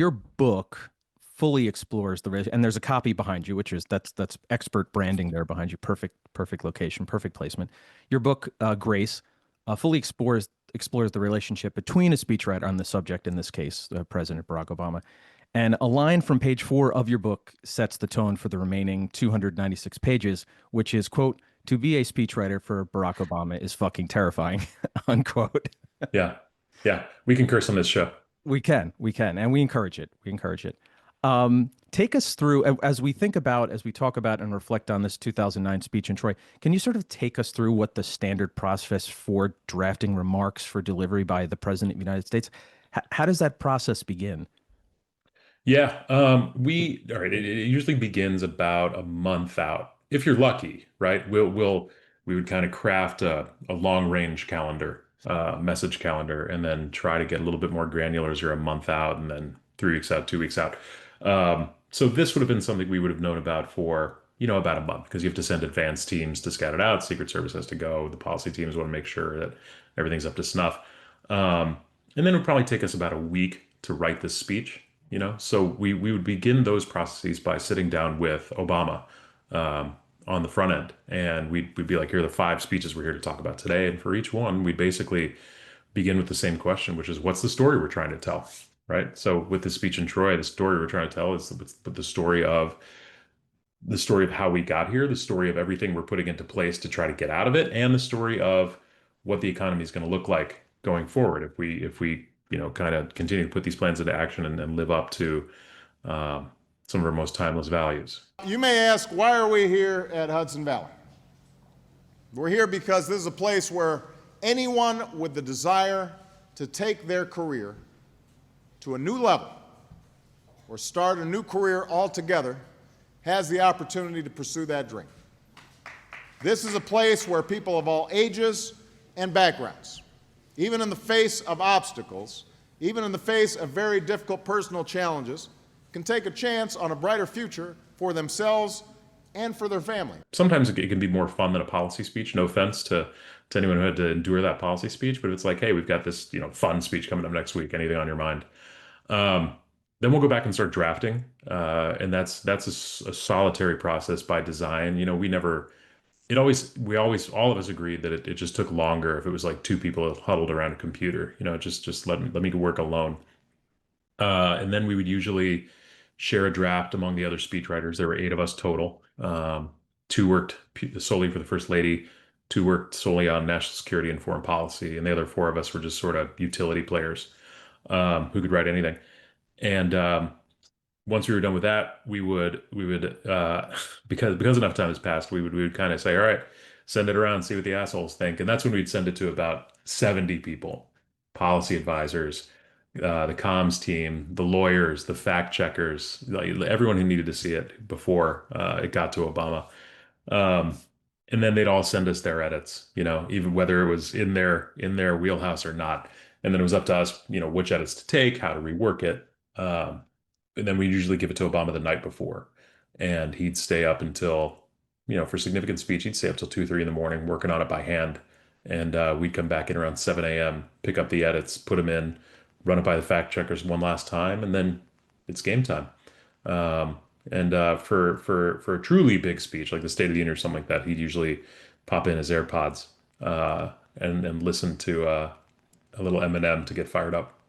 Your book fully explores and there's a copy behind you, which is that's expert branding there behind you. Perfect location, perfect placement. Your book, Grace, fully explores the relationship between a speechwriter on the subject, in this case, President Barack Obama. And a line from page 4 of your book sets the tone for the remaining 296 pages, which is, quote, to be a speechwriter for Barack Obama is fucking terrifying, unquote. Yeah. Yeah. We can curse on this show. We can, and we encourage it. We encourage it. Take us through as we think about, as we talk about and reflect on this 2009 speech in Troy. Can you sort of take us through what the standard process for drafting remarks for delivery by the President of the United States? How does that process begin? Yeah. All right. It usually begins about a month out. If you're lucky, right? We would kind of craft a long range calendar, message calendar, and then try to get a little bit more granular as you're a month out and then 3 weeks out, 2 weeks out. So this would have been something we would have known about for, about a month because you have to send advance teams to scout it out. Secret Service has to go. The policy teams want to make sure that everything's up to snuff. Um, and then it would probably take us about a week to write this speech. So we would begin those processes by sitting down with Obama on the front end, and we'd be like, here are the 5 speeches we're here to talk about today, and for each one, we basically begin with the same question, which is, what's the story we're trying to tell, right? So with the speech in Troy, the story we're trying to tell is the story of how we got here, the story of everything we're putting into place to try to get out of it, and the story of what the economy is going to look like going forward if we kind of continue to put these plans into action and live up to some of our most timeless values. You may ask, why are we here at Hudson Valley? We're here because this is a place where anyone with the desire to take their career to a new level or start a new career altogether has the opportunity to pursue that dream. This is a place where people of all ages and backgrounds, even in the face of obstacles, even in the face of very difficult personal challenges, can take a chance on a brighter future for themselves and for their family. Sometimes it can be more fun than a policy speech. No offense to anyone who had to endure that policy speech, but it's like, hey, we've got this fun speech coming up next week. Anything on your mind? Um, then we'll go back and start drafting, and that's a solitary process by design. We never. We always, all of us agreed that it just took longer if it was like 2 people huddled around a computer. Just let me work alone. And then we would usually share a draft among the other speechwriters. There were 8 of us total. 2 worked solely for the First Lady, 2 worked solely on national security and foreign policy, and the other 4 of us were just sort of utility players who could write anything. And once we were done with that, we would because enough time has passed, we would kind of say, all right, send it around, see what the assholes think, and that's when we'd send it to about 70 people, policy advisors, the comms team, the lawyers, the fact checkers, like everyone who needed to see it before it got to Obama. Um, and then they'd all send us their edits, even whether it was in their wheelhouse or not. And then it was up to us, which edits to take, how to rework it. And then we usually give it to Obama the night before, and he'd stay up until, for significant speech, he'd stay up till 2, 3 in the morning working on it by hand. And we'd come back in around 7 a.m., pick up the edits, put them in, run it by the fact checkers one last time, and then it's game time. And for a truly big speech like the State of the Union or something like that, he'd usually pop in his AirPods and listen to a little Eminem to get fired up.